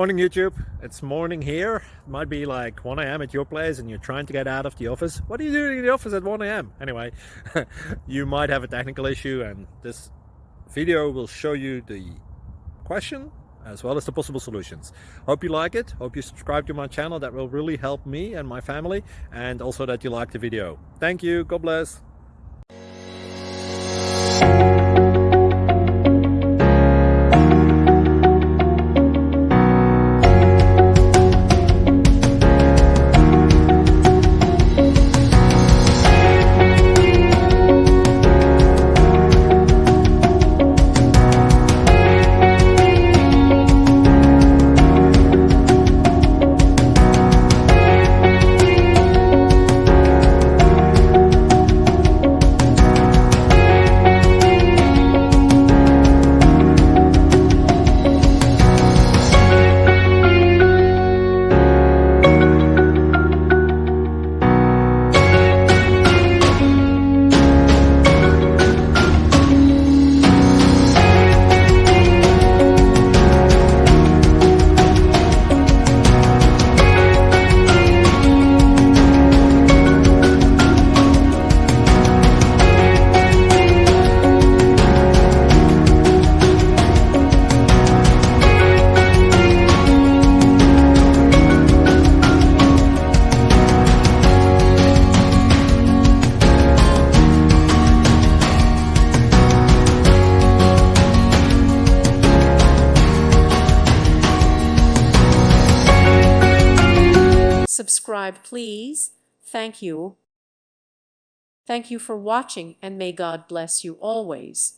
Morning YouTube, it's morning here. It might be like 1 a.m. at your place and you're trying to get out of the office. What are you doing in the office at 1 a.m? Anyway, you might have a technical issue and this video will show you the question as well as the possible solutions. Hope you like it, hope you subscribe to my channel. That will really help me and my family, and also that you like the video. Thank you, God bless. Subscribe, please. Thank you. Thank you for watching, and may God bless you always.